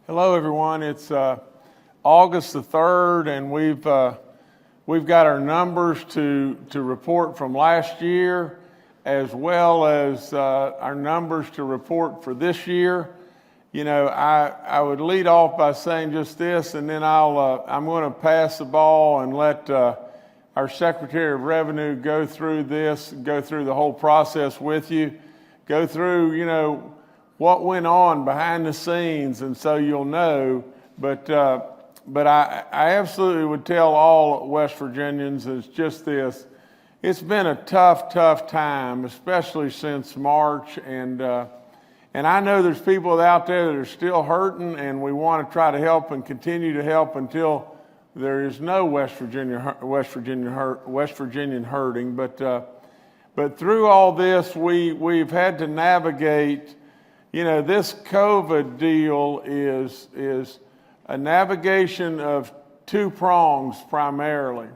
Hello, everyone. It's August the 3rd, and we've got our numbers to report from last year, as well as our numbers to report for this year. You know, I would lead off by saying just this, and then I'm going to pass the ball and let our Secretary of Revenue go through the whole process with you, go through, you know, what went on behind the scenes, and so you'll know. But I absolutely would tell all West Virginians is just this: it's been a tough time, especially since March, and I know there's people out there that are still hurting, and we want to try to help and continue to help until there is no West Virginian hurting. But through all this, we've had to navigate. You know, this COVID deal is a navigation of two prongs primarily.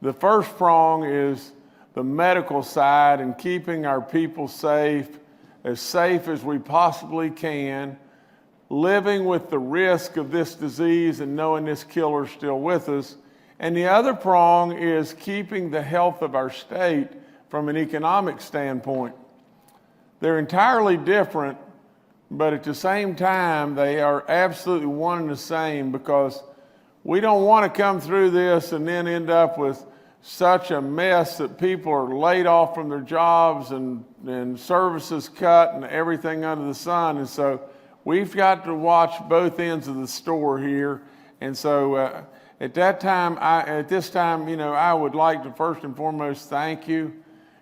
The first prong is the medical side and keeping our people safe as we possibly can, living with the risk of this disease and knowing this killer's still with us. And the other prong is keeping the health of our state from an economic standpoint. They're entirely different, but at the same time, they are absolutely one and the same, because we don't want to come through this and then end up with such a mess that people are laid off from their jobs and services cut and everything under the sun. And so we've got to watch both ends of the store here. And so at this time, you know, I would like to first and foremost thank you.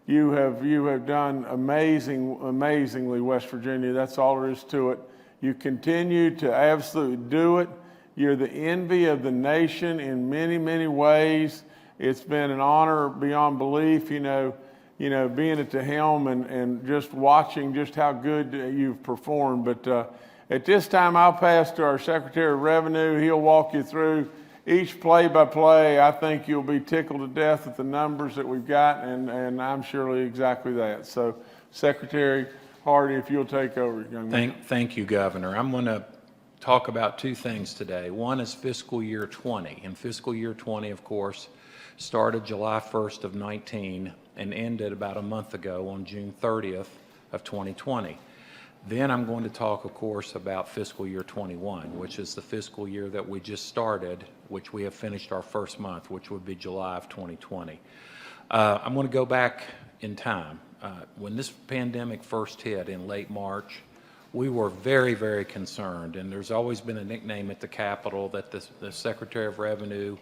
You have done amazingly, West Virginia. That's all there is to it. You continue to absolutely do it. You're the envy of the nation in many ways. It's been an honor beyond belief, you know, being at the helm and just watching just how good you've performed. But at this time, I'll pass to our Secretary of Revenue. He'll walk you through each play-by-play. I think you'll be tickled to death at the numbers that we've got, and I'm surely exactly that. So, Secretary Hardy, if you'll take over, young man. Thank you, Governor. I'm going to talk about two things today. One is fiscal year 20. And fiscal year 20, of course, started July 1st of 19 and ended about a month ago on June 30th of 2020. Then I'm going to talk, of course, about fiscal year 21, which is the fiscal year that we just started, which we have finished our first month, which would be July of 2020. I'm going to go back in time. When this pandemic first hit in late March, we were very concerned, and there's always been a nickname at the Capitol that the Secretary of Revenue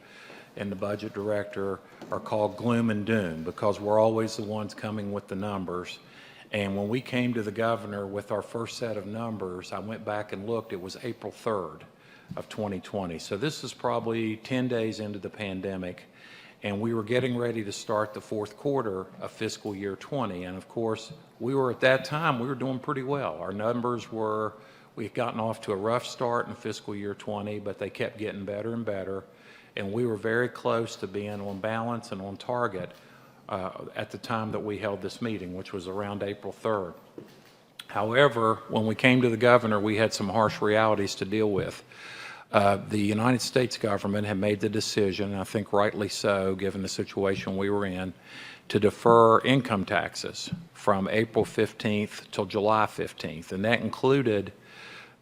and the Budget Director are called gloom and doom, because we're always the ones coming with the numbers. And when we came to the governor with our first set of numbers, I went back and looked, it was April 3rd of 2020. So this is probably 10 days into the pandemic, and we were getting ready to start the fourth quarter of fiscal year 20. And of course, at that time, we were doing pretty well. Our numbers we had gotten off to a rough start in fiscal year 20, but they kept getting better and better. And we were very close to being on balance and on target at the time that we held this meeting, which was around April 3rd. However, when we came to the governor, we had some harsh realities to deal with. The United States government had made the decision, I think rightly so, given the situation we were in, to defer income taxes from April 15th till July 15th. And that included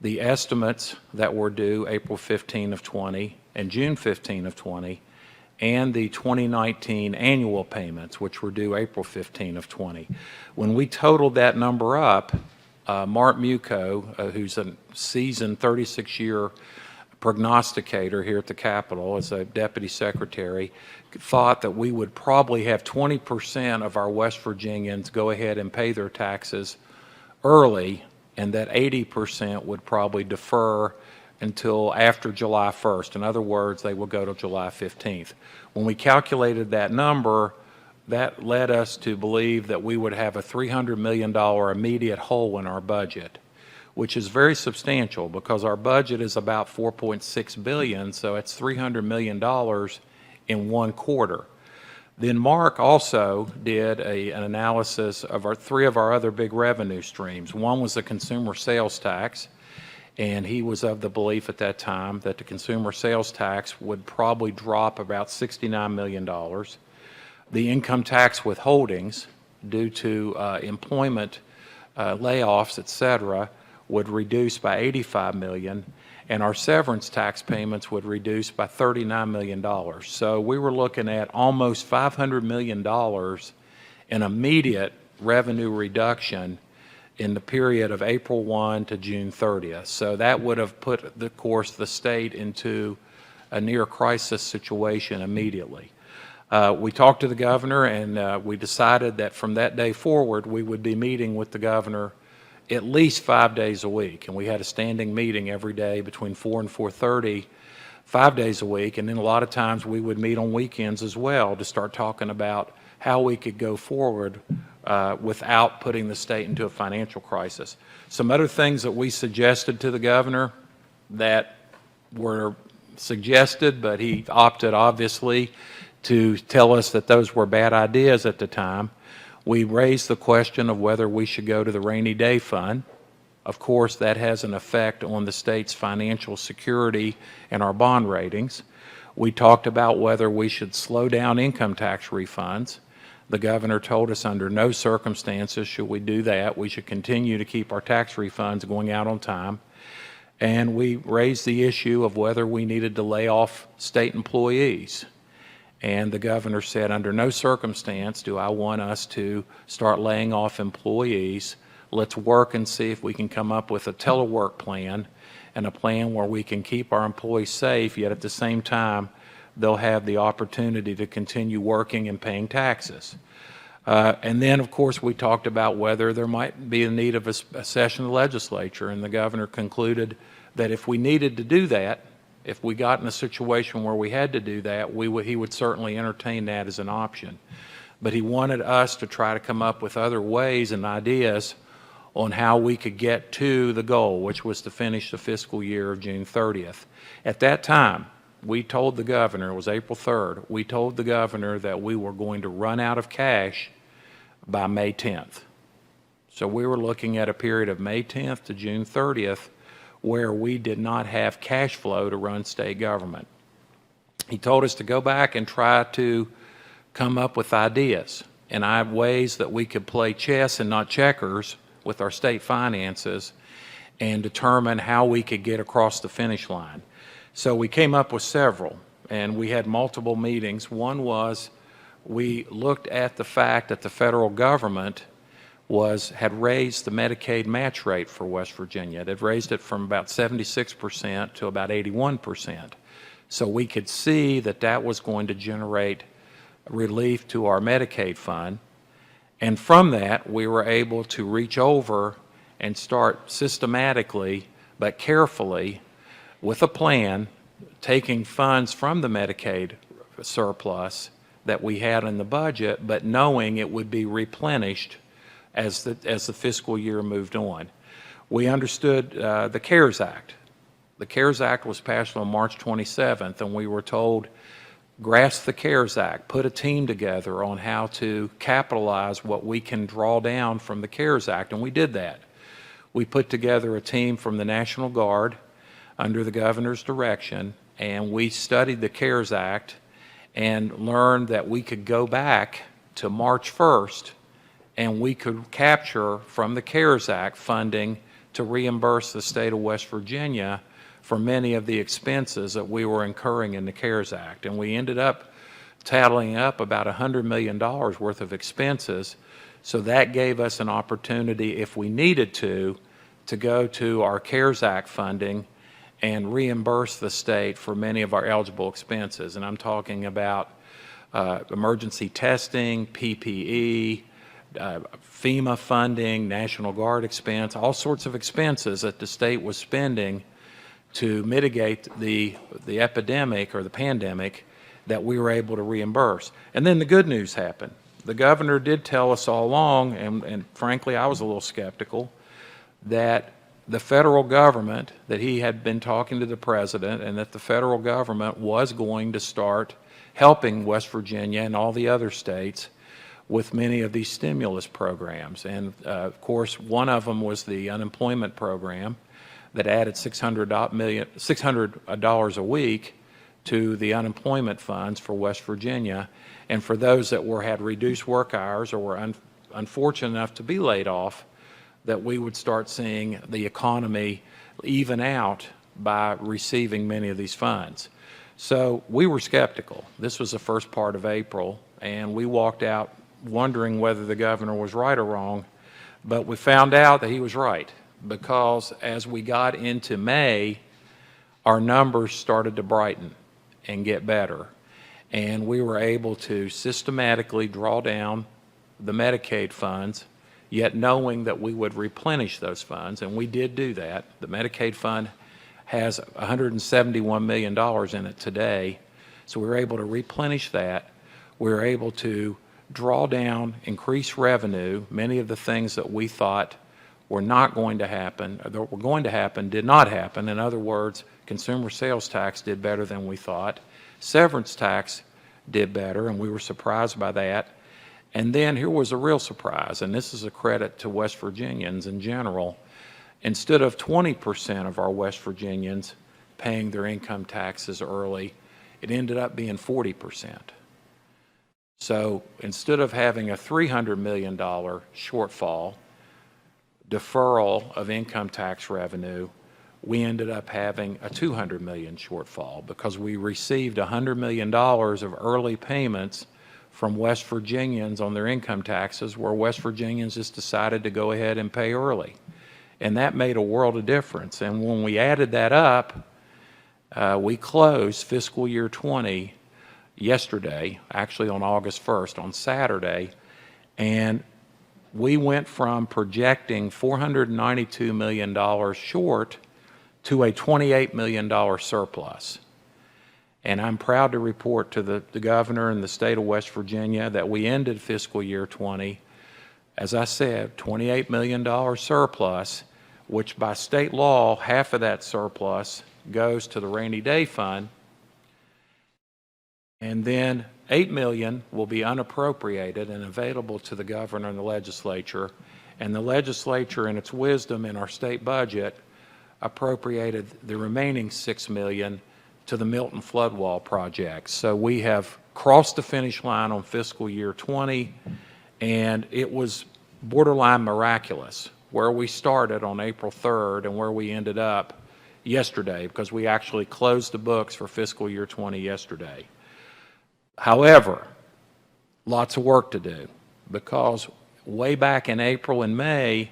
the estimates that were due April 15 of 20 and June 15 of 20, and the 2019 annual payments, which were due April 15 of 20. When we totaled that number up, Mark Muco, who's a seasoned 36-year prognosticator here at the Capitol as a deputy secretary, thought that we would probably have 20% of our West Virginians go ahead and pay their taxes early, and that 80% would probably defer until after July 1st. In other words, they will go to July 15th. When we calculated that number, that led us to believe that we would have a $300 million immediate hole in our budget, which is very substantial because our budget is about $4.6 billion, so it's $300 million in one quarter. Then Mark also did an analysis of three of our other big revenue streams. One was the consumer sales tax, and he was of the belief at that time that the consumer sales tax would probably drop about $69 million. The income tax withholdings, due to employment layoffs, et cetera, would reduce by $85 million, and our severance tax payments would reduce by $39 million. So we were looking at almost $500 million in immediate revenue reduction in the period of April 1 to June 30th. So that would have put, of course, the state into a near crisis situation immediately. We talked to the governor, and we decided that from that day forward, we would be meeting with the governor at least 5 days a week. And we had a standing meeting every day between 4 and 4:30, 5 days a week. And then a lot of times we would meet on weekends as well to start talking about how we could go forward without putting the state into a financial crisis. Some other things that we suggested to the governor that were suggested, but he opted obviously to tell us that those were bad ideas at the time. We raised the question of whether we should go to the rainy day fund. Of course, that has an effect on the state's financial security and our bond ratings. We talked about whether we should slow down income tax refunds. The governor told us under no circumstances should we do that. We should continue to keep our tax refunds going out on time. And we raised the issue of whether we needed to lay off state employees. And the governor said, under no circumstance do I want us to start laying off employees. Let's work and see if we can come up with a telework plan and a plan where we can keep our employees safe, yet at the same time they'll have the opportunity to continue working and paying taxes. And then, of course, we talked about whether there might be a need of a session of the legislature, and the governor concluded that if we needed to do that, if we got in a situation where we had to do that, he would certainly entertain that as an option. But he wanted us to try to come up with other ways and ideas on how we could get to the goal, which was to finish the fiscal year of June 30th. At that time, we told the governor, it was April 3rd, we told the governor that we were going to run out of cash by May 10th. So we were looking at a period of May 10th to June 30th where we did not have cash flow to run state government. He told us to go back and try to come up with ideas and ways that we could play chess and not checkers with our state finances and determine how we could get across the finish line. So we came up with several, and we had multiple meetings. One was we looked at the fact that the federal government had raised the Medicaid match rate for West Virginia. It had raised it from about 76% to about 81%. So we could see that that was going to generate relief to our Medicaid fund. And from that, we were able to reach over and start systematically but carefully with a plan, taking funds from the Medicaid surplus that we had in the budget, but knowing it would be replenished as the fiscal year moved on. We understood the CARES Act. The CARES Act was passed on March 27th, and we were told, grasp the CARES Act, put a team together on how to capitalize what we can draw down from the CARES Act, and we did that. We put together a team from the National Guard under the governor's direction, and we studied the CARES Act and learned that we could go back to March 1st and we could capture from the CARES Act funding to reimburse the state of West Virginia for many of the expenses that we were incurring in the CARES Act. And we ended up tallying up about $100 million worth of expenses. So that gave us an opportunity, if we needed to go to our CARES Act funding and reimburse the state for many of our eligible expenses. And I'm talking about emergency testing, PPE, FEMA funding, National Guard expense, all sorts of expenses that the state was spending to mitigate the epidemic or the pandemic that we were able to reimburse. And then the good news happened. The governor did tell us all along, and frankly I was a little skeptical, that the federal government, that he had been talking to the president, and that the federal government was going to start helping West Virginia and all the other states with many of these stimulus programs. And of course, one of them was the unemployment program that added $600 a week to the unemployment funds for West Virginia. And for those that had reduced work hours or were unfortunate enough to be laid off, that we would start seeing the economy even out by receiving many of these funds. So we were skeptical. This was the first part of April, and we walked out wondering whether the governor was right or wrong, but we found out that he was right, because as we got into May, our numbers started to brighten and get better, and we were able to systematically draw down the Medicaid funds, yet knowing that we would replenish those funds, and we did do that. The Medicaid fund has $171 million in it today, so we were able to replenish that. We were able to draw down, increase revenue. Many of the things that we thought were not going to happen, or that were going to happen, did not happen. In other words, consumer sales tax did better than we thought. Severance tax did better, and we were surprised by that. And then here was a real surprise, and this is a credit to West Virginians in general. Instead of 20% of our West Virginians paying their income taxes early, it ended up being 40%. So instead of having a $300 million shortfall, deferral of income tax revenue, we ended up having a $200 million shortfall because we received $100 million of early payments from West Virginians on their income taxes, where West Virginians just decided to go ahead and pay early. And that made a world of difference. And when we added that up, we closed fiscal year 20 yesterday, actually on August 1st, on Saturday, and we went from projecting $492 million short to a $28 million surplus. And I'm proud to report to the governor and the state of West Virginia that we ended fiscal year 20, as I said, $28 million surplus, which by state law, half of that surplus goes to the rainy day fund, and then $8 million will be unappropriated and available to the governor and the legislature. And the legislature, in its wisdom in our state budget, appropriated the remaining $6 million to the Milton Flood Wall project. So we have crossed the finish line on fiscal year 20, and it was borderline miraculous where we started on April 3rd and where we ended up yesterday, because we actually closed the books for fiscal year 20 yesterday. However, lots of work to do, because way back in April and May,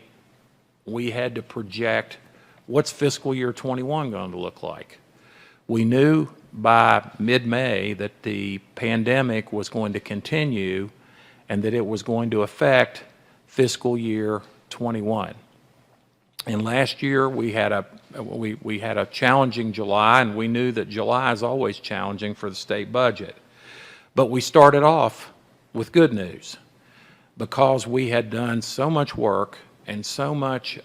we had to project what's fiscal year 21 going to look like. We knew by mid-May that the pandemic was going to continue and that it was going to affect fiscal year 21. And last year we had a challenging July, and we knew that July is always challenging for the state budget. But we started off with good news, because we had done so much work and so much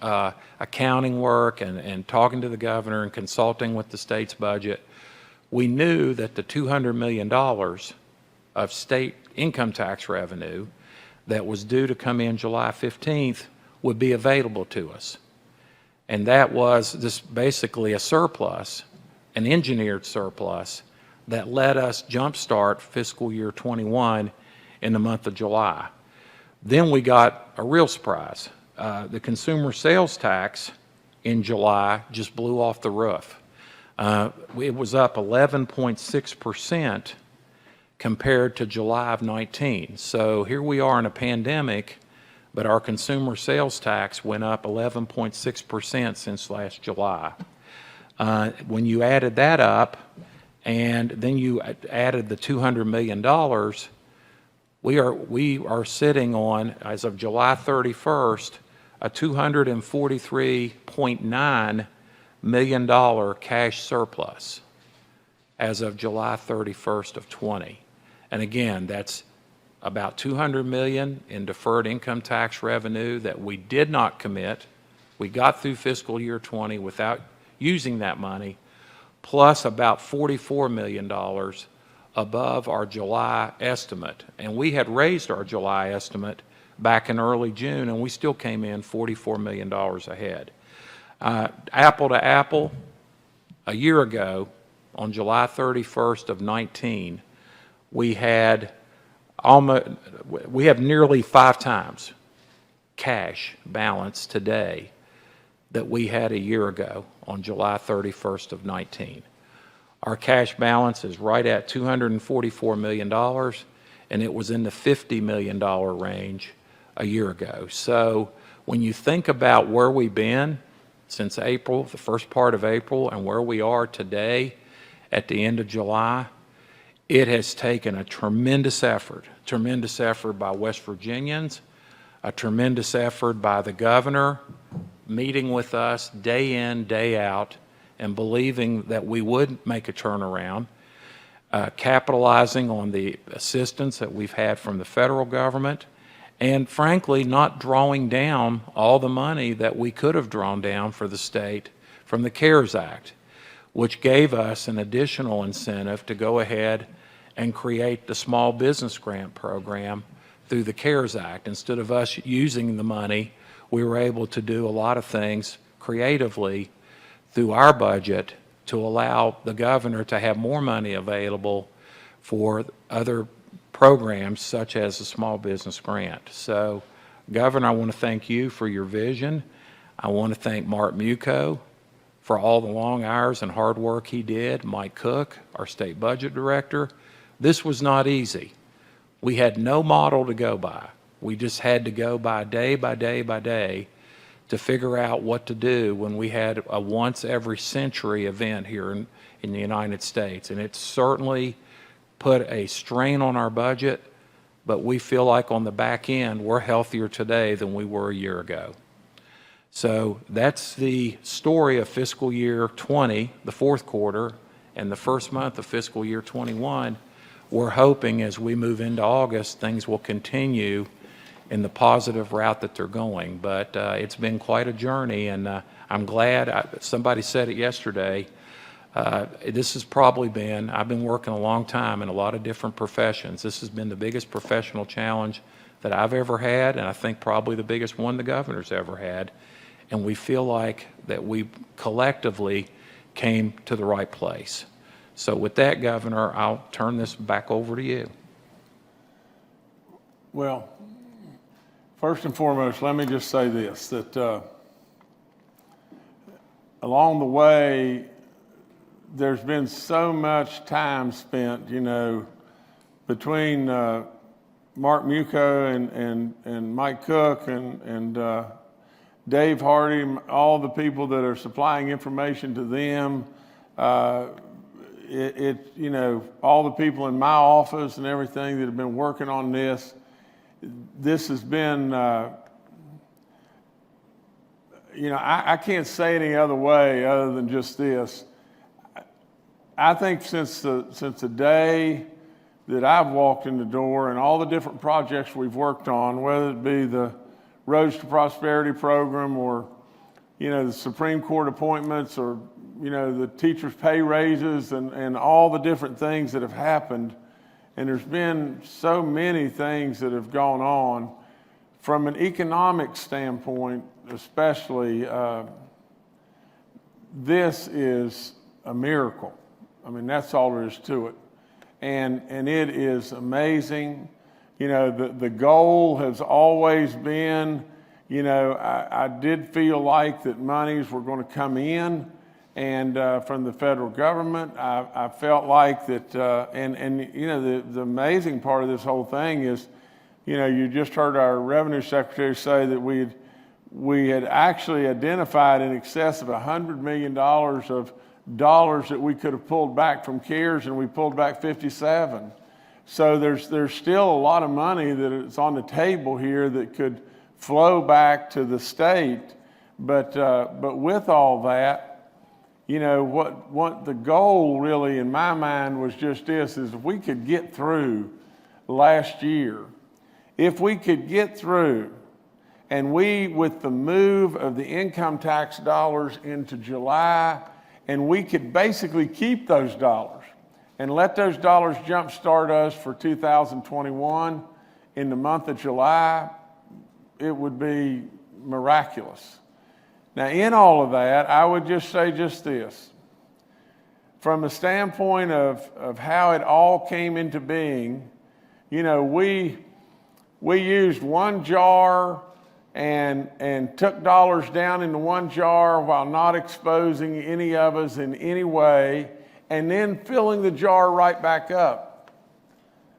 accounting work and talking to the governor and consulting with the state's budget. We knew that the $200 million of state income tax revenue that was due to come in July 15th would be available to us. And that was just basically a surplus, an engineered surplus, that let us jumpstart fiscal year 21 in the month of July. Then we got a real surprise. The consumer sales tax in July just blew off the roof. It was up 11.6% compared to July of 19. So here we are in a pandemic, but our consumer sales tax went up 11.6% since last July. When you added that up, and then you added the $200 million, we are sitting on, as of July 31st, a $243.9 million cash surplus as of July 31st of 20. And again, that's about $200 million in deferred income tax revenue that we did not commit. We got through fiscal year 20 without using that money, plus about $44 million above our July estimate. And we had raised our July estimate back in early June, and we still came in $44 million ahead. Apple to apple, a year ago, on July 31st of 19, we have nearly 5 times cash balance today that we had a year ago on July 31st of 19. Our cash balance is right at $244 million, and it was in the $50 million range a year ago. So when you think about where we've been since April, the first part of April, and where we are today at the end of July, it has taken a tremendous effort by West Virginians, a tremendous effort by the governor, meeting with us day in, day out, and believing that we would make a turnaround, capitalizing on the assistance that we've had from the federal government, and frankly, not drawing down all the money that we could have drawn down for the state from the CARES Act, which gave us an additional incentive to go ahead and create the small business grant program through the CARES Act. Instead of us using the money, we were able to do a lot of things creatively through our budget to allow the governor to have more money available for other programs such as the small business grant. So, Governor, I want to thank you for your vision. I want to thank Mark Muco for all the long hours and hard work he did, Mike Cook, our state budget director. This was not easy. We had no model to go by. We just had to go by day by day by day to figure out what to do when we had a once every century event here in the United States. And it certainly put a strain on our budget, but we feel like on the back end, we're healthier today than we were a year ago. So that's the story of fiscal year 20, the fourth quarter, and the first month of fiscal year 21. We're hoping as we move into August, things will continue in the positive route that they're going. But it's been quite a journey, and I'm glad. Somebody said it yesterday. This has probably been, I've been working a long time in a lot of different professions. This has been the biggest professional challenge that I've ever had, and I think probably the biggest one the governor's ever had. And we feel like that we collectively came to the right place. So with that, Governor, I'll turn this back over to you. Well, first and foremost, let me just say this, that along the way, there's been so much time spent, between Mark Muco and Mike Cook and Dave Hardy, all the people that are supplying information to them, all the people in my office and everything that have been working on this. This has been, I can't say any other way other than just this. I think since the day that I've walked in the door and all the different projects we've worked on, whether it be the Roads to Prosperity program or, the Supreme Court appointments or, the teachers' pay raises and all the different things that have happened. And there's been so many things that have gone on. From an economic standpoint, especially, this is a miracle. I mean, that's all there is to it. And it is amazing. The goal has always been, I did feel like that monies were going to come in and from the federal government. I felt like that, the amazing part of this whole thing is, you just heard our revenue secretary say that we had actually identified in excess of $100 million of dollars that we could have pulled back from CARES, and we pulled back 57. So there's still a lot of money that is on the table here that could flow back to the state. But with all that, what the goal really in my mind was just this, is if we could get through last year, if we could get through, and we, with the move of the income tax dollars into July, and we could basically keep those dollars and let those dollars jumpstart us for 2021 in the month of July, it would be miraculous. Now, in all of that, I would just say just this. From the standpoint of how it all came into being, you know, we used one jar and took dollars down into one jar while not exposing any of us in any way, and then filling the jar right back up.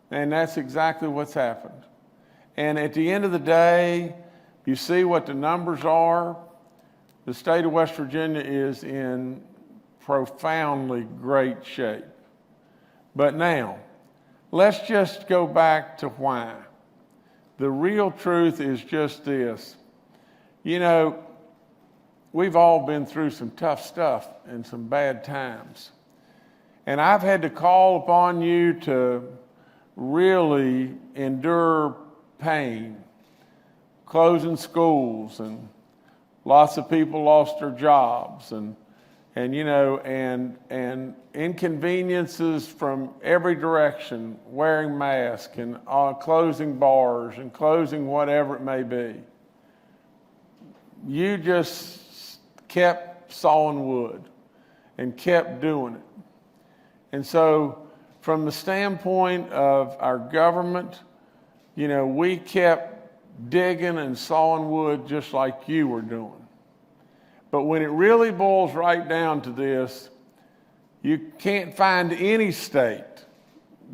And that's exactly what's happened. And at the end of the day, you see what the numbers are. The state of West Virginia is in profoundly great shape. But now, let's just go back to why. The real truth is just this. You know, we've all been through some tough stuff and some bad times. And I've had to call upon you to really endure pain, closing schools, and lots of people lost their jobs, and you know, and inconveniences from every direction, wearing masks and closing bars and closing whatever it may be. You just kept sawing wood and kept doing it. And so from the standpoint of our government, you know, we kept digging and sawing wood just like you were doing. But when it really boils right down to this, you can't find any state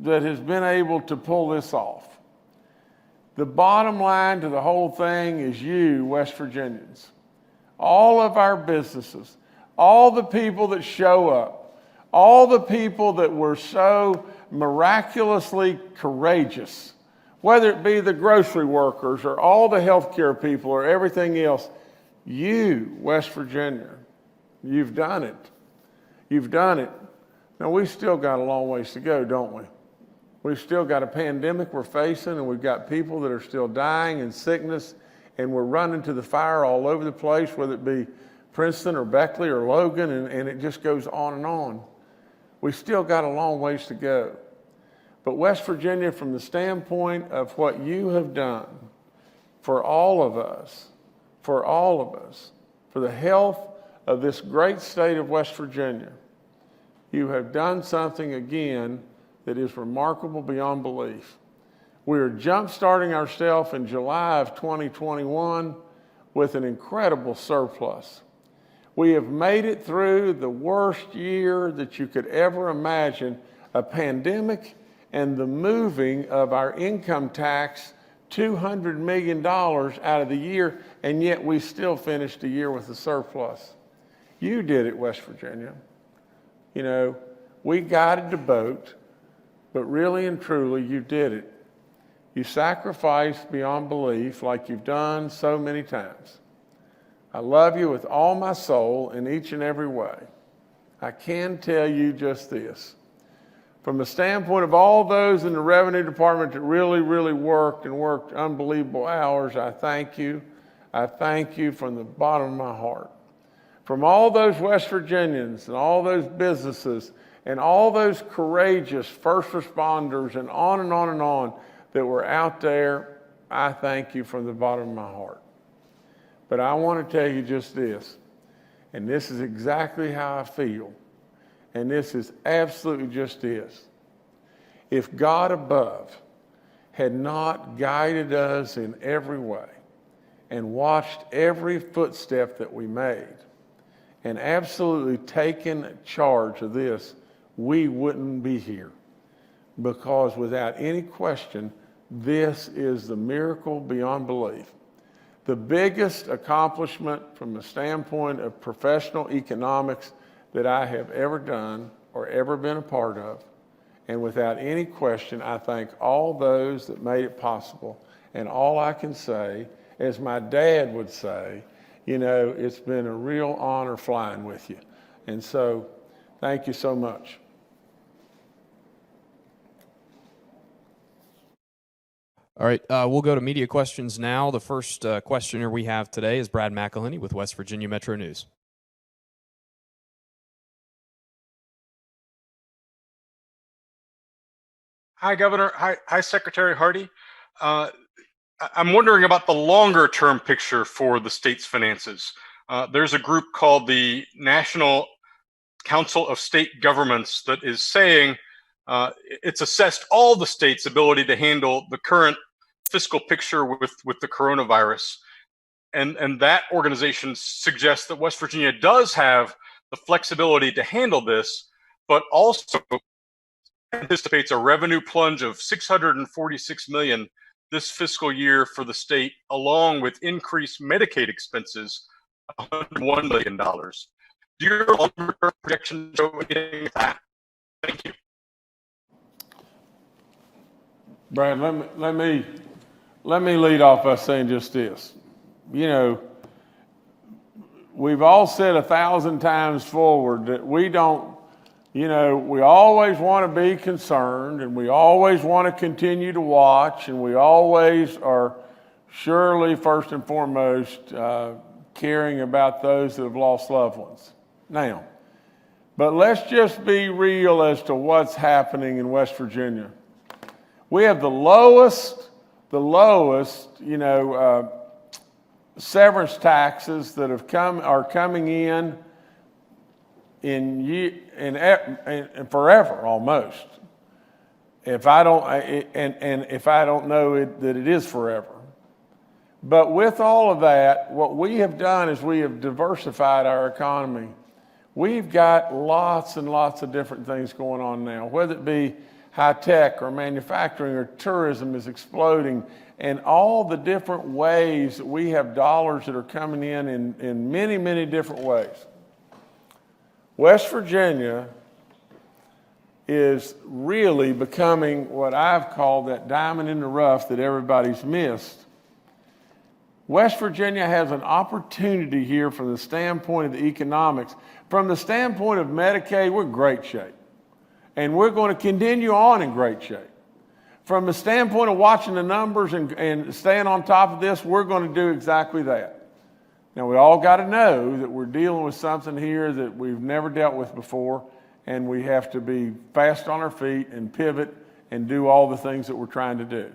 that has been able to pull this off. The bottom line to the whole thing is you, West Virginians. All of our businesses, all the people that show up, all the people that were so miraculously courageous, whether it be the grocery workers or all the healthcare people or everything else, you, West Virginia, you've done it. You've done it. Now, we've still got a long ways to go, don't we? We've still got a pandemic we're facing, and we've got people that are still dying in sickness, and we're running to the fire all over the place, whether it be Princeton or Beckley or Logan, and it just goes on and on. We've still got a long ways to go. But West Virginia, from the standpoint of what you have done for all of us, for the health of this great state of West Virginia, you have done something again that is remarkable beyond belief. We are jump-starting ourselves in July of 2021 with an incredible surplus. We have made it through the worst year that you could ever imagine, a pandemic and the moving of our income tax $200 million out of the year, and yet we still finished the year with a surplus. You did it, West Virginia. You know, we guided the boat, but really and truly, you did it. You sacrificed beyond belief like you've done so many times. I love you with all my soul in each and every way. I can tell you just this. From the standpoint of all those in the revenue department that really, really worked unbelievable hours, I thank you. I thank you from the bottom of my heart. From all those West Virginians and all those businesses and all those courageous first responders and on and on and on that were out there, I thank you from the bottom of my heart. But I want to tell you just this, and this is exactly how I feel. And this is absolutely just this. If God above had not guided us in every way and watched every footstep that we made and absolutely taken charge of this, we wouldn't be here. Because without any question, this is the miracle beyond belief. The biggest accomplishment from the standpoint of professional economics that I have ever done or ever been a part of. And without any question, I thank all those that made it possible. And all I can say, as my dad would say, you know, it's been a real honor flying with you. And so, thank you so much. All right, we'll go to media questions now. The first questioner we have today is Brad McElhenney with West Virginia Metro News. Hi, Governor. Hi, Secretary Hardy. I'm wondering about the longer term picture for the state's finances. there's a group called the National Council of State Governments that is saying it's assessed all the states' ability to handle the current fiscal picture with the coronavirus. And that organization suggests that West Virginia does have the flexibility to handle this, but also anticipates a revenue plunge of $646 million this fiscal year for the state, along with increased Medicaid expenses of $101 million. Do your longer-term projections show anything like that? Thank you. Brad, let me lead off by saying just this. You know, we've all said 1,000 times forward that we don't, you know, we always want to be concerned, and we always want to continue to watch, and we always are surely first and foremost caring about those that have lost loved ones. Now, but let's just be real as to what's happening in West Virginia. We have the lowest, you know, severance taxes that are coming in forever almost. If I don't know that it is forever. But with all of that, what we have done is we have diversified our economy. We've got lots and lots of different things going on now, whether it be high tech or manufacturing or tourism is exploding, and all the different ways that we have dollars that are coming in many, many different ways. West Virginia is really becoming what I've called that diamond in the rough that everybody's missed. West Virginia has an opportunity here from the standpoint of the economics. From the standpoint of Medicaid, we're in great shape. And we're going to continue on in great shape. From the standpoint of watching the numbers and staying on top of this, we're going to do exactly that. Now, we all got to know that we're dealing with something here that we've never dealt with before, and we have to be fast on our feet and pivot and do all the things that we're trying to do.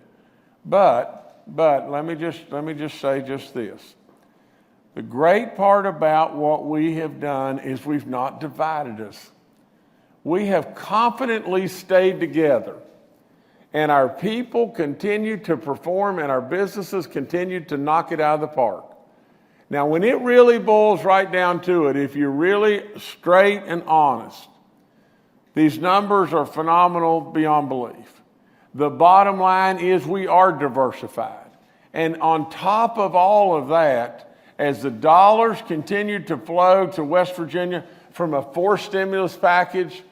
But let me just say just this. The great part about what we have done is we've not divided us. We have confidently stayed together, and our people continue to perform, and our businesses continue to knock it out of the park. Now, when it really boils right down to it, if you're really straight and honest, these numbers are phenomenal beyond belief. The bottom line is we are diversified. And on top of all of that, as the dollars continue to flow to West Virginia from a forced stimulus package,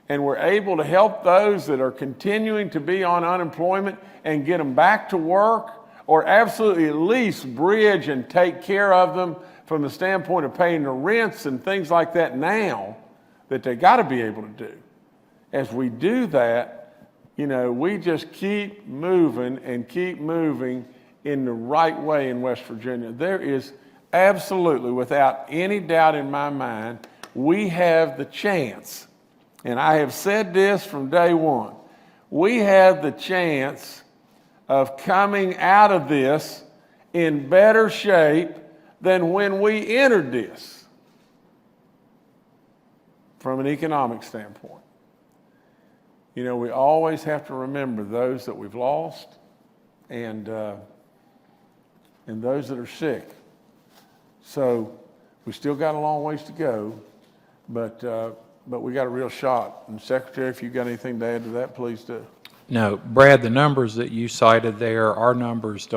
and we're able to help those that are continuing to be on unemployment and get them back to work, or absolutely at least bridge and take care of them from the standpoint of paying the rents and things like that now that they got to be able to do. As we do that, you know, we just keep moving in the right way in West Virginia. There is absolutely, without any doubt in my mind, we have the chance, and I have said this from day one, we have the chance of coming out of this in better shape than when we entered this from an economic standpoint. You know, we always have to remember those that we've lost and those that are sick. So we still got a long ways to go, but we got a real shot. And Secretary, if you've got anything to add to that, please do. No, Brad, the numbers that you cited there, our numbers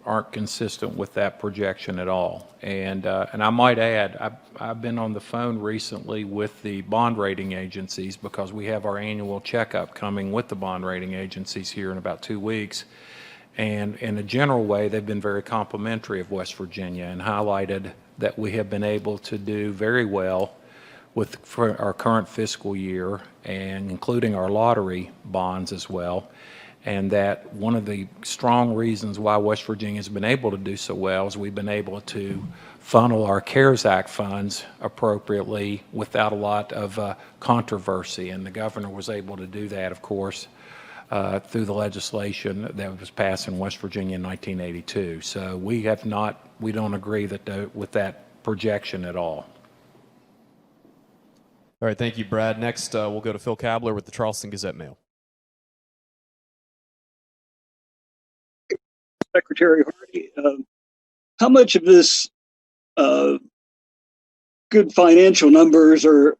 aren't consistent with that projection at all. And I might add, I've been on the phone recently with the bond rating agencies because we have our annual checkup coming with the bond rating agencies here in about 2 weeks. And in a general way, they've been very complimentary of West Virginia and highlighted that we have been able to do very well for our current fiscal year, and including our lottery bonds as well, and that one of the strong reasons why West Virginia has been able to do so well is we've been able to funnel our CARES Act funds appropriately without a lot of controversy, and the governor was able to do that, of course, through the legislation that was passed in West Virginia in 1982. So we don't agree with that projection at all. All right, thank you, Brad. Next, we'll go to Phil Kabler with the Charleston Gazette-Mail. Secretary Hardy, how much of this good financial numbers are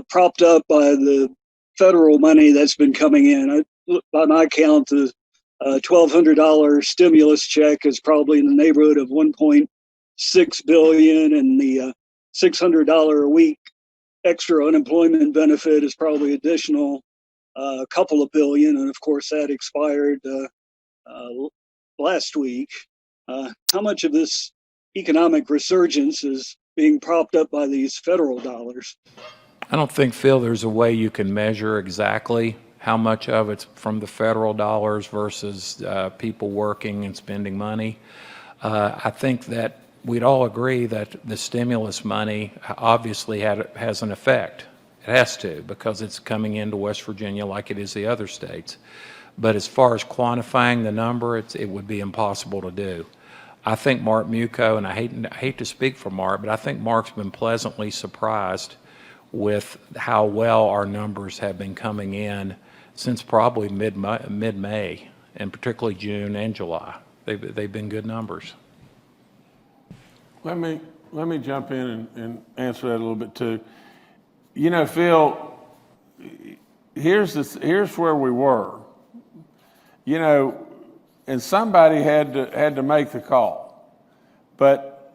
propped up by the federal money that's been coming in? By my count, the $1,200 stimulus check is probably in the neighborhood of $1.6 billion, and the $600 a week extra unemployment benefit is probably additional a couple of billion, and of course that expired last week. How much of this economic resurgence is being propped up by these federal dollars? I don't think, Phil, there's a way you can measure exactly how much of it's from the federal dollars versus people working and spending money. I think that we'd all agree that the stimulus money obviously has an effect. It has to, because it's coming into West Virginia like it is the other states. But as far as quantifying the number, it would be impossible to do. I think Mark Muco, and I hate to speak for Mark, but I think Mark's been pleasantly surprised with how well our numbers have been coming in since probably mid-May, and particularly June and July. They've been good numbers. Let me jump in and answer that a little bit too. You know, Phil, here's where we were. You know, and somebody had to make the call, but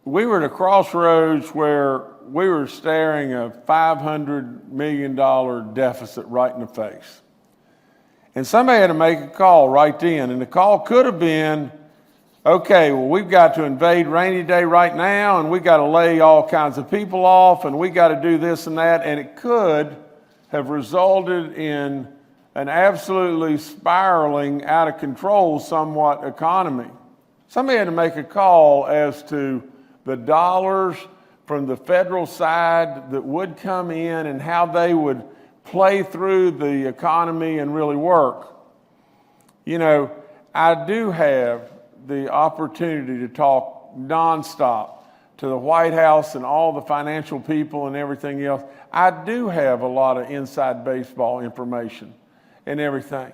we were at a crossroads where we were staring a $500 million deficit right in the face, and somebody had to make a call right then. And the call could have been, okay, well, we've got to invade rainy day right now, and we got to lay all kinds of people off, and we got to do this and that, and it could have resulted in an absolutely spiraling, out of control somewhat economy. Somebody had to make a call as to the dollars from the federal side that would come in and how they would play through the economy and really work. You know, I do have the opportunity to talk nonstop to the White House and all the financial people and everything else. I do have a lot of inside baseball information and everything.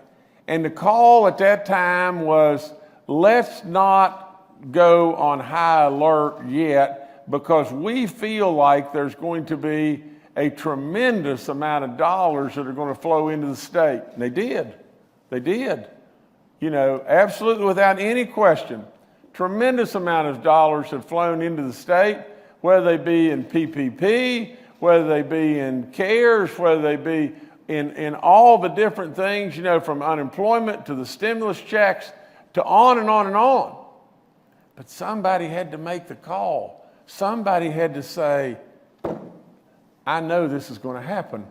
And the call at that time was, let's not go on high alert yet, because we feel like there's going to be a tremendous amount of dollars that are going to flow into the state. And they did. They did. You know, absolutely without any question, tremendous amount of dollars have flown into the state, whether they be in PPP, whether they be in CARES, whether they be in all the different things, you know, from unemployment to the stimulus checks to on and on and on. But somebody had to make the call. Somebody had to say, I know this is going to happen.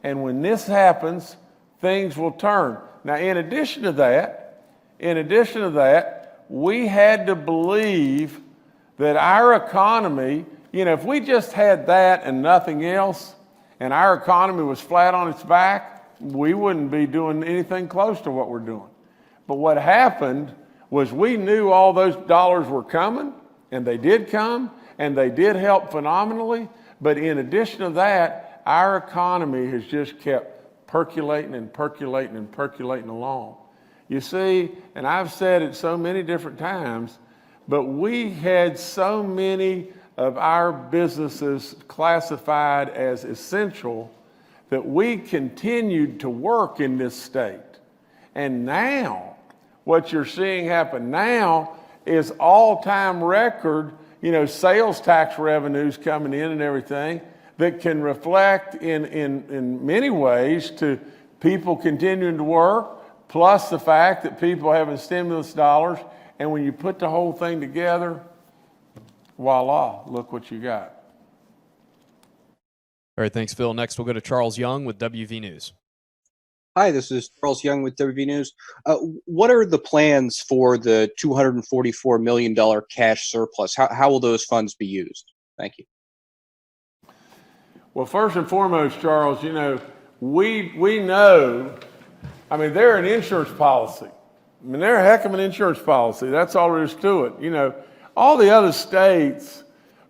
And when this happens, things will turn. Now, in addition to that, we had to believe that our economy, you know, if we just had that and nothing else, and our economy was flat on its back, we wouldn't be doing anything close to what we're doing. But what happened was we knew all those dollars were coming, and they did come, and they did help phenomenally. But in addition to that, our economy has just kept percolating and percolating and percolating along. You see, and I've said it so many different times, but we had so many of our businesses classified as essential that we continued to work in this state. And now, what you're seeing happen now is all-time record, you know, sales tax revenues coming in and everything that can reflect in many ways to people continuing to work, plus the fact that people having stimulus dollars. And when you put the whole thing together, voila, look what you got. All right, thanks, Phil. Next, we'll go to Charles Young with WV News. Hi, this is Charles Young with WV News. What are the plans for the $244 million cash surplus? How will those funds be used? Thank you. Well, first and foremost, Charles, you know, we know, I mean, they're an insurance policy. I mean, they're a heck of an insurance policy. That's all there is to it. You know, all the other states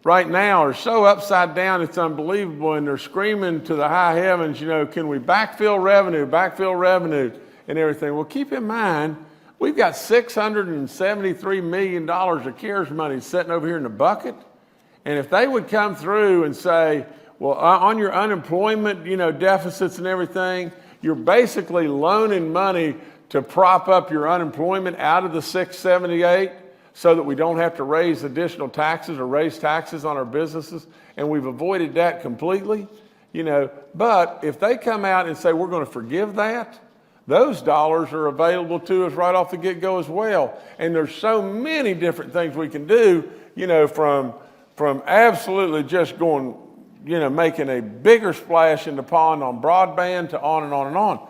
right now are so upside down, it's unbelievable, and they're screaming to the high heavens, can we backfill revenue, and everything. Well, keep in mind, we've got $673 million of CARES money sitting over here in the bucket, and if they would come through and say, well, on your unemployment, deficits and everything, you're basically loaning money to prop up your unemployment out of the 678 so that we don't have to raise additional taxes or raise taxes on our businesses. And we've avoided that completely, But if they come out and say, we're going to forgive that, those dollars are available to us right off the get-go as well. And there's so many different things we can do, from absolutely just going, making a bigger splash in the pond on broadband to on and on and on.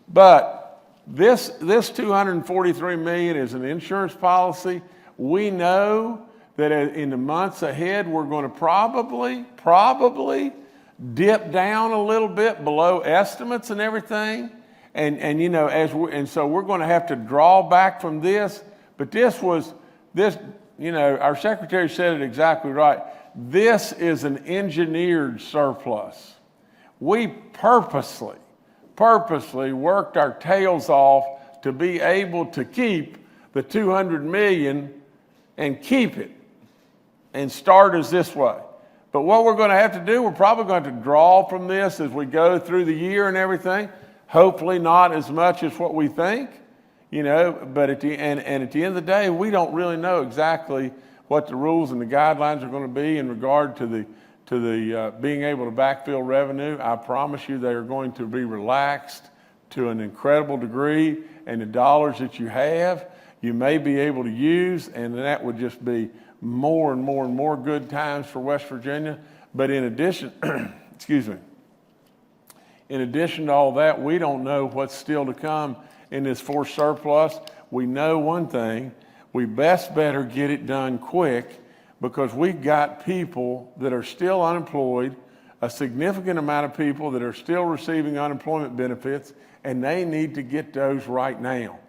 But this $243 million is an insurance policy. We know that in the months ahead, we're going to probably dip down a little bit below estimates and everything. And so we're going to have to draw back from this. But our secretary said it exactly right. This is an engineered surplus. We purposely worked our tails off to be able to keep the $200 million and keep it and start us this way. But what we're going to have to do, we're probably going to have to draw from this as we go through the year and everything. Hopefully not as much as what we think, but at the end of the day, we don't really know exactly what the rules and the guidelines are going to be in regard to the being able to backfill revenue. I promise you they are going to be relaxed to an incredible degree, and the dollars that you have, you may be able to use, and that would just be more and more and more good times for West Virginia. But in addition, in addition to all that, we don't know what's still to come in this forced surplus. We know one thing, we best better get it done quick, because we've got people that are still unemployed, a significant amount of people that are still receiving unemployment benefits, and they need to get those right now.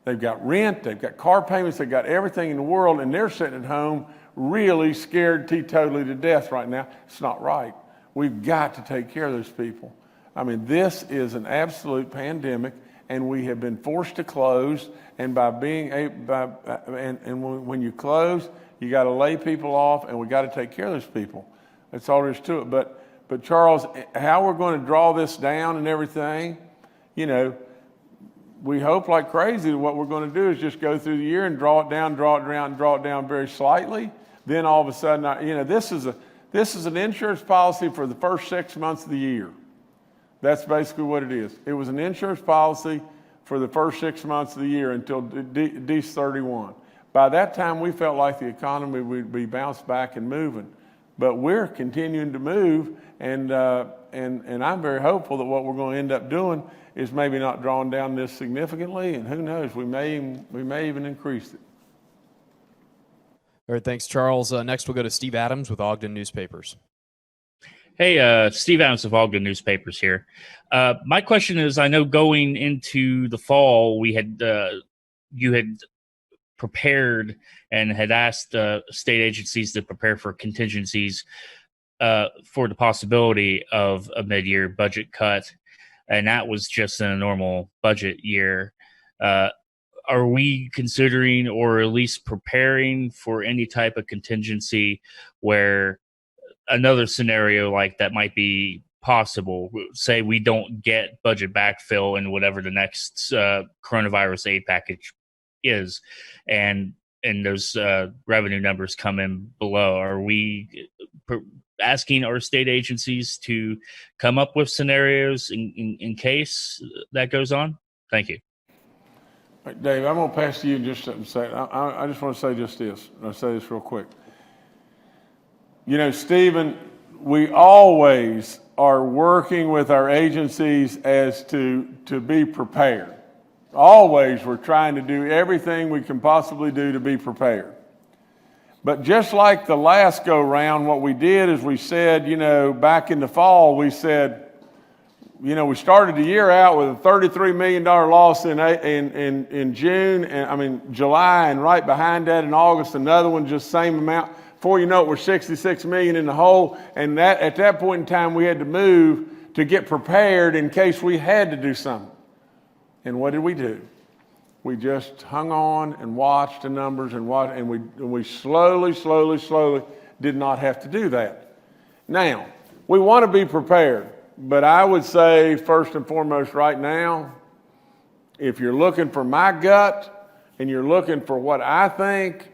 They've got rent, they've got car payments, they've got everything in the world, and they're sitting at home really scared teetotally to death right now. It's not right. We've got to take care of those people. I mean, this is an absolute pandemic, and we have been forced to close. And when you close, you got to lay people off, and we got to take care of those people. That's all there is to it. But Charles, how we're going to draw this down and everything, we hope like crazy that what we're going to do is just go through the year and draw it down very slightly. Then all of a sudden, this is an insurance policy for the first 6 months of the year. That's basically what it is. It was an insurance policy for the first 6 months of the year until December 31. By that time, we felt like the economy would be bounced back and moving. But we're continuing to move, and I'm very hopeful that what we're going to end up doing is maybe not drawing down this significantly, and who knows, we may even increase it. All right, thanks, Charles. Next, we'll go to Steve Adams with Ogden Newspapers. Hey, Steve Adams of Ogden Newspapers here. My question is, I know going into the fall, we had you had prepared and had asked state agencies to prepare for contingencies for the possibility of a mid-year budget cut, and that was just in a normal budget year. Are we considering or at least preparing for any type of contingency where another scenario like that might be possible? Say we don't get budget backfill in whatever the next coronavirus aid package is, and those revenue numbers come in below. Are we asking our state agencies to come up with scenarios in case that goes on? Thank you. Dave, I'm going to pass to you in just a second. I just want to say just this. I'll say this real quick. Stephen, we always are working with our agencies as to be prepared. Always we're trying to do everything we can possibly do to be prepared. But just like the last go round, what we did is we said, back in the fall, we said, we started the year out with a $33 million loss in July, and right behind that in August, another one, just same amount, Before you know it, we're 66 million in the hole. And that at that point in time, we had to move to get prepared in case we had to do something. And what did we do? We just hung on and watched the numbers and watched, and we slowly did not have to do that. Now, we want to be prepared, but I would say first and foremost right now, if you're looking for my gut and you're looking for what I think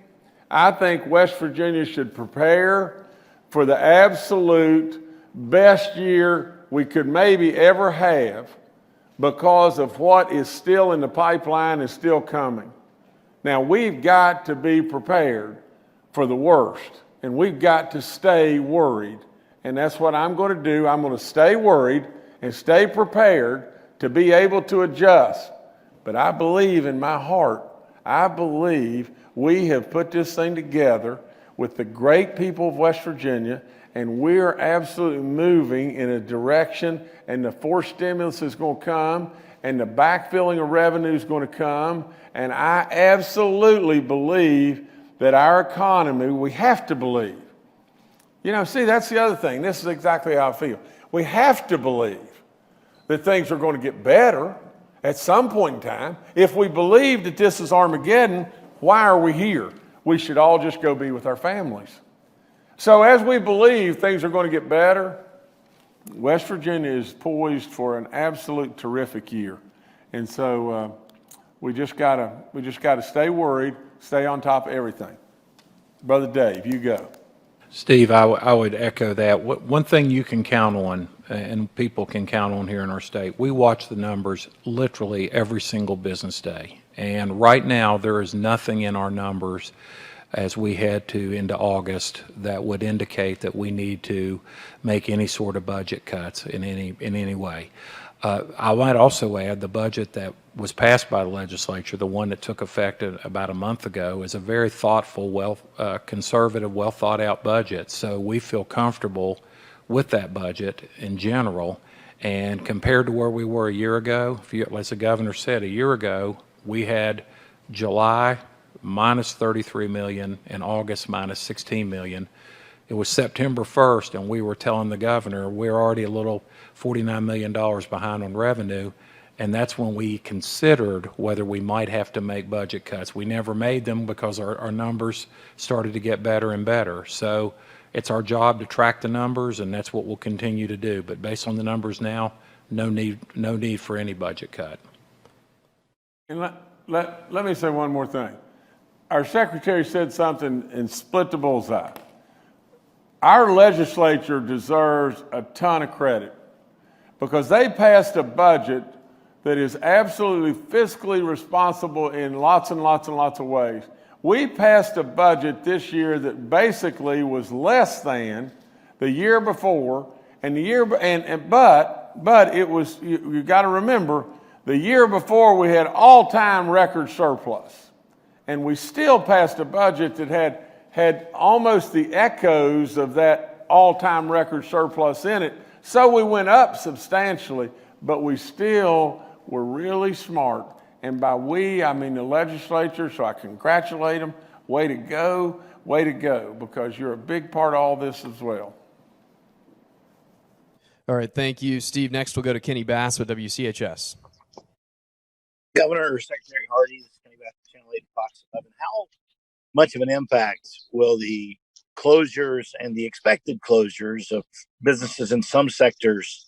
West Virginia should prepare for the absolute best year we could maybe ever have, because of what is still in the pipeline is still coming. Now, we've got to be prepared for the worst, and we've got to stay worried. And that's what I'm going to do. I'm going to stay worried and stay prepared to be able to adjust. But I believe in my heart, I believe we have put this thing together with the great people of West Virginia, and we're absolutely moving in a direction, and the forced stimulus is going to come, and the backfilling of revenue is going to come, and I absolutely believe that our economy, we have to believe. You know, see, that's the other thing. This is exactly how I feel. We have to believe that things are going to get better at some point in time. If we believe that this is Armageddon, why are we here? We should all just go be with our families. So as we believe things are going to get better, West Virginia is poised for an absolute terrific year. And so we just gotta stay worried, stay on top of everything. Brother Dave, you go. Steve, I would echo that. One thing you can count on, and people can count on here in our state, we watch the numbers literally every single business day. And right now, there is nothing in our numbers as we head into August that would indicate that we need to make any sort of budget cuts in any way. I might also add the budget that was passed by the legislature, the one that took effect about a month ago, is a very thoughtful, conservative, well thought out budget. So we feel comfortable with that budget in general. And compared to where we were a year ago, as the governor said, a year ago, we had July minus 33 million and August minus 16 million. It was September 1st, and we were telling the governor we're already a little $49 million behind on revenue, and that's when we considered whether we might have to make budget cuts. We never made them because our numbers started to get better and better. So it's our job to track the numbers, and that's what we'll continue to do. But based on the numbers now, no need for any budget cut. And let me say one more thing. Our secretary said something and split the bullseye. Our legislature deserves a ton of credit because they passed a budget that is absolutely fiscally responsible in lots and lots and lots of ways. We passed a budget this year that basically was less than the year before, and but it was, you got to remember, the year before we had all-time record surplus, and we still passed a budget that had almost the echoes of that all-time record surplus in it. So we went up substantially, but we still were really smart. And by we, I mean the legislature, so I congratulate them. Way to go, because you're a big part of all this as well. All right, thank you, Steve. Next, we'll go to Kenny Bass with WCHS. Governor Secretary Hardy, this is Kenny Bass, Channel 8, Fox 11. How much of an impact will the closures and the expected closures of businesses in some sectors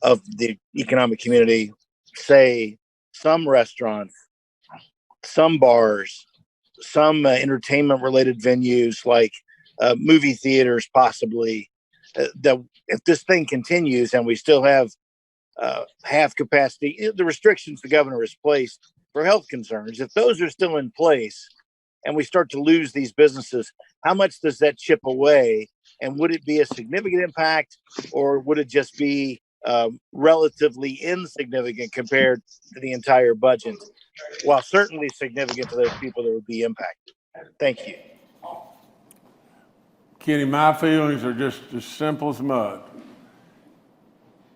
of the economic community, say some restaurants, some bars, some entertainment-related venues like movie theaters possibly, that if this thing continues and we still have half capacity, the restrictions the governor has placed for health concerns, if those are still in place and we start to lose these businesses, how much does that chip away? And would it be a significant impact, or would it just be relatively insignificant compared to the entire budget, while certainly significant to those people that would be impacted? Thank you. Kenny, my feelings are just as simple as mud.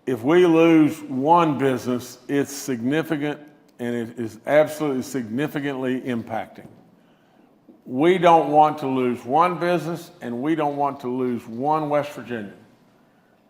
If we lose one business, it's significant, and it is absolutely significantly impacting. we don't want to lose one business, and we don't want to lose one West Virginian.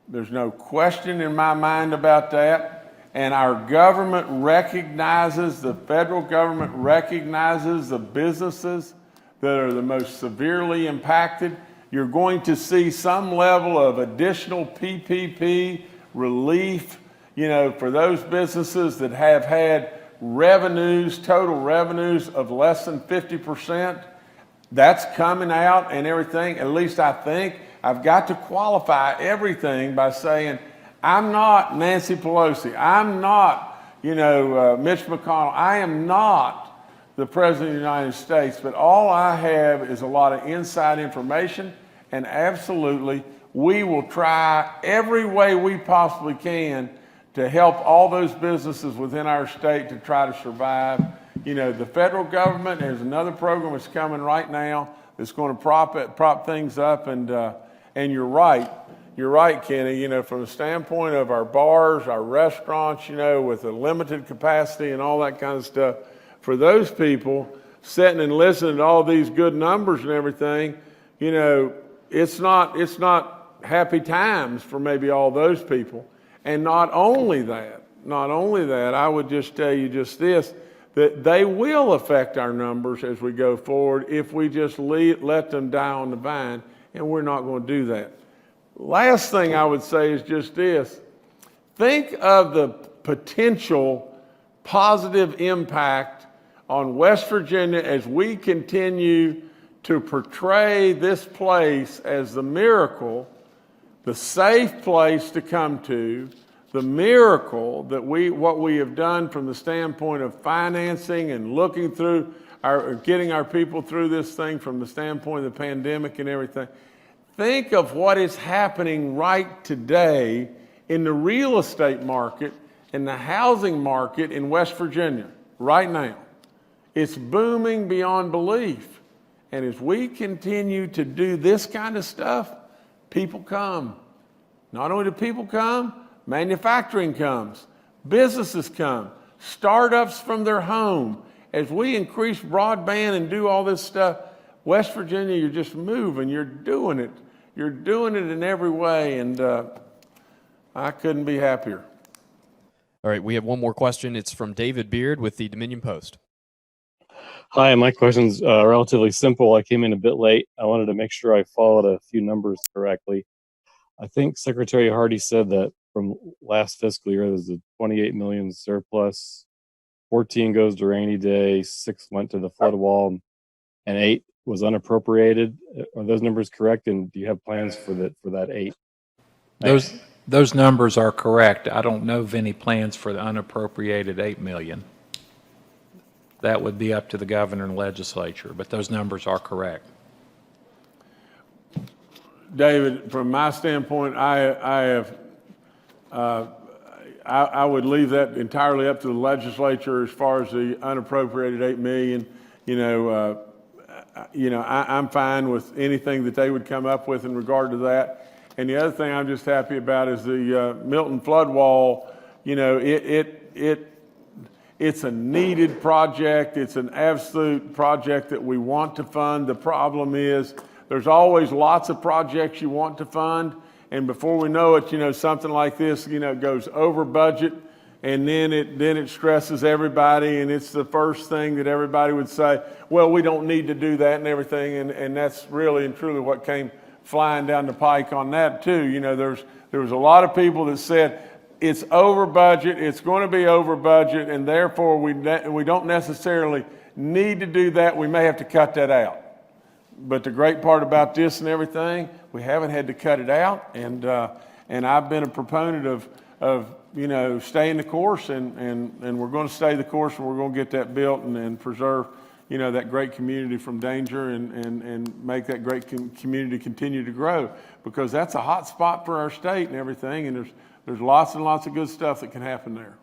There's no question in my mind about that. And our government recognizes, the federal government recognizes the businesses that are the most severely impacted. You're going to see some level of additional PPP relief, for those businesses that have had revenues, total revenues of less than 50%. That's coming out and everything. At least I think I've got to qualify everything by saying, I'm not Nancy Pelosi. I'm not, Mitch McConnell. I am not the President of the United States, but all I have is a lot of inside information, and absolutely, we will try every way we possibly can to help all those businesses within our state to try to survive. The federal government, there's another program that's coming right now that's going to prop things up, and you're right. You're right, Kenny. From the standpoint of our bars, our restaurants, with a limited capacity and all that kind of stuff, for those people sitting and listening to all these good numbers and everything, it's not happy times for maybe all those people. And not only that, I would just tell you just this, that they will affect our numbers as we go forward if we just let them die on the vine, and we're not going to do that. Last thing I would say is just this. Think of the potential positive impact on West Virginia as we continue to portray this place as the miracle, the safe place to come to, the miracle that what we have done from the standpoint of financing and looking through getting our people through this thing from the standpoint of the pandemic and everything. Think of what is happening right today in the real estate market and the housing market in West Virginia right now. It's booming beyond belief. And as we continue to do this kind of stuff, people come. Not only do people come, manufacturing comes, businesses come, startups from their home. As we increase broadband and do all this stuff, West Virginia, you're just moving, you're doing it. You're doing it in every way, and I couldn't be happier. All right, we have one more question. It's from David Beard with the Dominion Post. Hi, my question's relatively simple. I came in a bit late. I wanted to make sure I followed a few numbers correctly. I think Secretary Hardy said that from last fiscal year, there's a 28 million surplus, 14 goes to rainy day, 6 went to the flood wall, and 8 was unappropriated. Are those numbers correct? And do you have plans for that 8? Those numbers are correct. I don't know of any plans for the unappropriated 8 million. That would be up to the governor and legislature, but those numbers are correct. David, from my standpoint, I would leave that entirely up to the legislature as far as the unappropriated 8 million. I'm fine with anything that they would come up with in regard to that. And the other thing I'm just happy about is the Milton flood wall. It's a needed project. It's an absolute project that we want to fund. The problem is there's always lots of projects you want to fund, and before we know it, something like this, goes over budget, and then it stresses everybody, and it's the first thing that everybody would say, well, we don't need to do that and everything, and that's really and truly what came flying down the pike on that too. There was a lot of people that said it's over budget, it's going to be over budget, and therefore we don't necessarily need to do that. We may have to cut that out. But the great part about this and everything, we haven't had to cut it out, and I've been a proponent of staying the course, and we're going to stay the course, and we're going to get that built and preserve that great community from danger and make that great community continue to grow, because that's a hot spot for our state and everything, and there's lots and lots of good stuff that can happen there.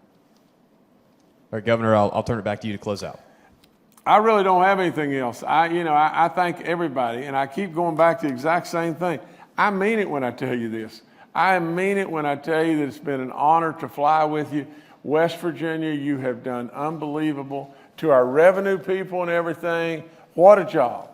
All right, Governor, I'll turn it back to you to close out. I really don't have anything else. I thank everybody, and I keep going back to the exact same thing. I mean it when I tell you this. I mean it when I tell you that it's been an honor to fly with you. West Virginia, you have done unbelievable. To our revenue people and everything, what a job.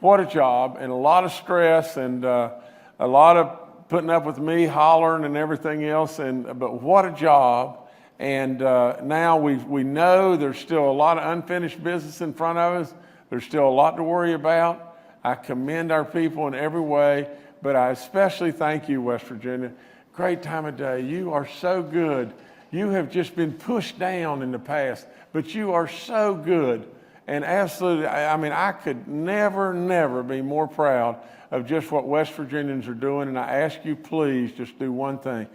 what a job, and a lot of stress and a lot of putting up with me hollering and everything else. But what a job. And now we know there's still a lot of unfinished business in front of us. There's still a lot to worry about. I commend our people in every way, but I especially thank you, West Virginia. Great time of day. You are so good. You have just been pushed down in the past, but you are so good. And absolutely, I mean, I could never be more proud of just what West Virginians are doing. And I ask you, please, just do one thing.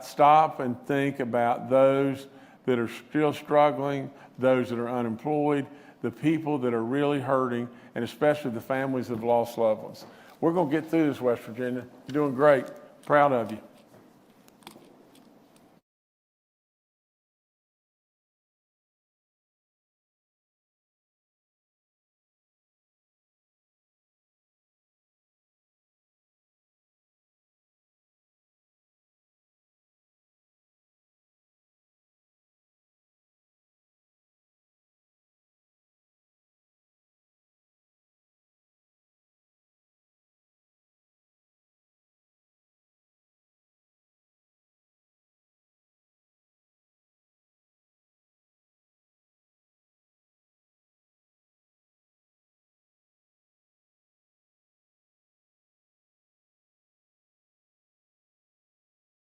Stop and think about those that are still struggling, those that are unemployed, the people that are really hurting, and especially the families that have lost loved ones. We're going to get through this, West Virginia. You're doing great. Proud of you.